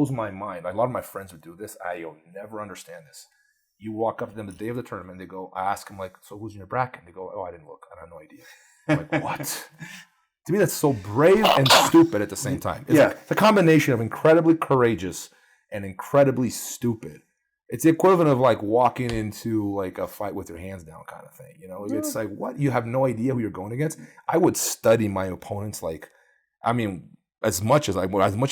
blows my mind. A lot of my friends would do this. I'll never understand this. You walk up to them the day of the tournament, they go, I ask them, like, so who's in your bracket? And they go, oh, I didn't look. I have no idea. I'm like, what? To me, that's so brave and stupid at the same time. It's like the combination of incredibly courageous and incredibly stupid. It's the equivalent of like walking into like a fight with your hands down kind of thing. You know, it's like, what? You have no idea who you're going against? I would study my opponents as much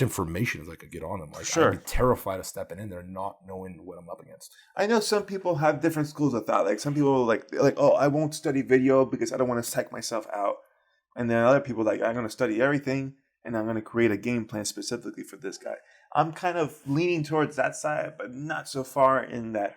information as I could get on them. Like, I'd be terrified of stepping in there not knowing what I'm up against. I know some people have different schools of thought. Like some people like, oh, I won't study video because I don't want to psych myself out. And then other people like, I'm going to study everything and I'm going to create a game plan specifically for this guy. I'm kind of leaning towards that side, but not so far in that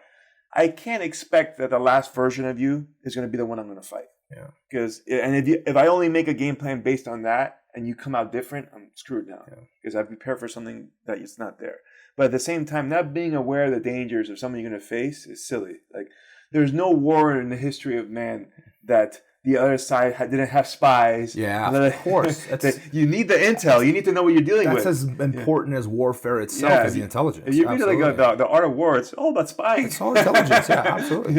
I can't expect that the last version of you is going to be the one I'm going to fight. Yeah. Because if I only make a game plan based on that and you come out different, I'm screwed now. Because I've prepared for something that is not there. But at the same time, not being aware of the dangers of something you're going to face is silly. Like, there's no war in the history of man that the other side didn't have spies. Yeah, of course. You need the intel. You need to know what you're dealing with. That's as important as warfare itself, as the intelligence. If you read like the Art of War, it's all about spying. It's all intelligence, absolutely.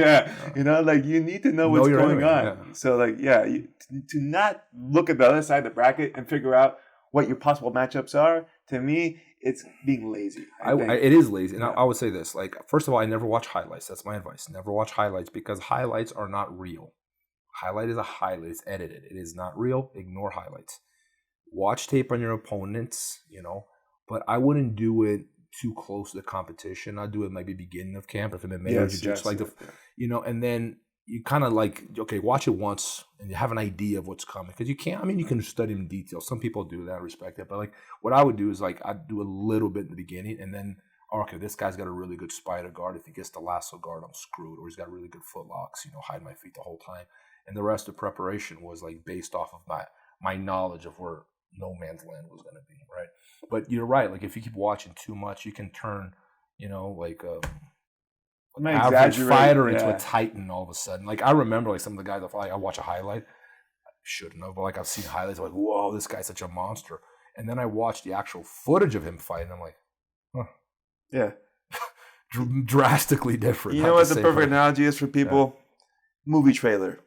You know, like you need to know what's going on. Yeah. So like, to not look at the other side of the bracket and figure out what your possible matchups are, to me, it's being lazy. It is lazy. And I would say this, like, first of all, I never watch highlights. That's my advice. Never watch highlights because highlights are not real. Highlight is a highlight. It's edited. It is not real. Ignore highlights. Watch tape on your opponents, you know, but I wouldn't do it too close to the competition. I'd do it maybe beginning of camp if MMA or jiu-jitsu, you know, and then you kind of like, okay, watch it once and you have an idea of what's coming. Because you can study in detail. Some people do that, I respect it. But like what I would do is like I'd do a little bit in the beginning and then, okay, this guy's got a really good spider guard. If he gets the lasso guard, I'm screwed. Or he's got really good foot locks, you know, hide my feet the whole time. And the rest of preparation was like based off of my knowledge of where no man's land was going to be, right? But you're right. Like if you keep watching too much, you can turn, you know, like an average fighter into a titan all of a sudden. Like I remember like some of the guys I watch a highlight. I shouldn't have, but like I've seen highlights. I'm like, whoa, this guy's such a monster. And then I watched the actual footage of him fighting. I'm like, huh. Yeah. Drastically different. You know what the perfect analogy is for people? Yeah. Movie trailer.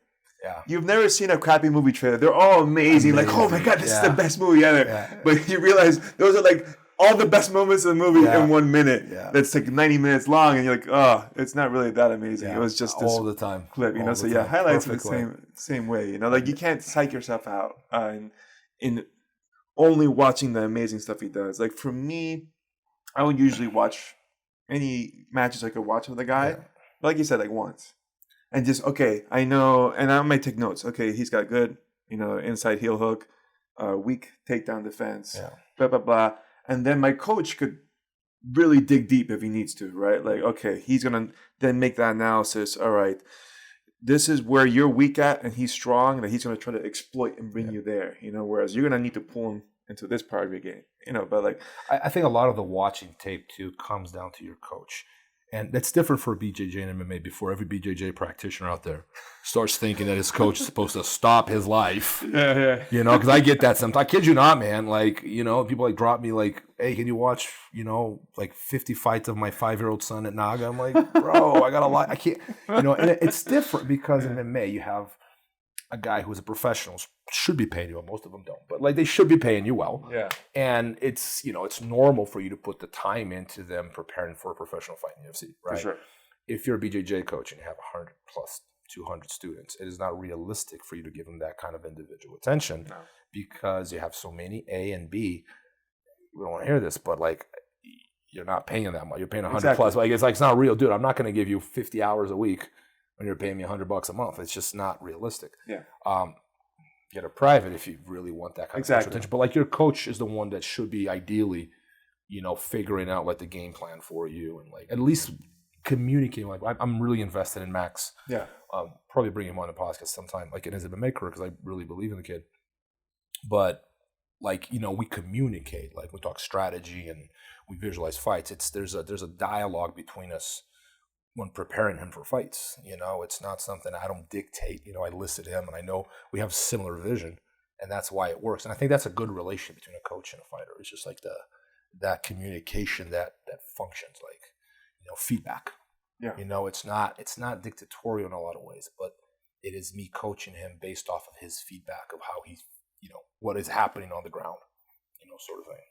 Yeah. You've never seen a crappy movie trailer. They're all amazing. Like, oh my God, this is the best movie ever. Yeah. But you realize those are like all the best moments of the movie in 1 minute. Yeah. That's like 90 minutes long. And you're like, oh, it's not really that amazing. Yeah. It was just this all the time clip, you know? So highlights are the same way, you know? Like you can't psych yourself out in only watching the amazing stuff he does. Like for me, I would usually watch any matches I could watch with a guy. Yeah. Like you said, like once. And just, okay, I know, and I might take notes. Okay, he's got good, you know, inside heel hook, weak takedown defense, blah, blah, blah. And then my coach could really dig deep if he needs to, right? Like, okay, he's going to then make that analysis. All right, this is where you're weak at and he's strong, and he's going to try to exploit and bring you there, you know, whereas you're going to need to pull him into this part of your game, you know, but like. I think a lot of the watching tape, too, comes down to your coach. And that's different for BJJ and MMA. Before every BJJ practitioner out there starts thinking that his coach is supposed to stop his life. Yeah. You know, because I get that sometimes. I kid you not, man. Like, you know, people like drop me like, hey, can you watch, you know, like 50 fights of my 5-year-old son at Naga? I'm like, bro, I got a lot. I can't, you know, and it's different because in MMA you have a guy who's a professional, should be paying you well. Most of them don't, but like they should be paying you well. Yeah. And it's, you know, it's normal for you to put the time into them preparing for a professional fight in UFC, right? For sure. If you're a BJJ coach and you have 100 plus 200 students, it is not realistic for you to give them that kind of individual attention because you have so many A and B. We don't want to hear this, but like you're not paying them that much. You're paying 100 plus. Like it's not real, dude. I'm not going to give you 50 hours a week when you're paying me $100 a month. It's just not realistic. Yeah. Get a private if you really want that kind of attention. But like your coach is the one that should be ideally, you know, figuring out like the game plan for you and like at least communicating. Like I'm really invested in Max. Yeah. Probably bring him on the podcast sometime, like in his MMA career, because I really believe in the kid. But like, you know, we communicate, like we talk strategy and we visualize fights. There's a dialogue between us when preparing him for fights. You know, it's not something I don't dictate. You know, I listen to him and I know we have similar vision, and that's why it works. And I think that's a good relation between a coach and a fighter. It's just like that communication that functions like, feedback. Yeah. It's not dictatorial in a lot of ways, but it is me coaching him based off of his feedback of how he's, what is happening on the ground, sort of thing.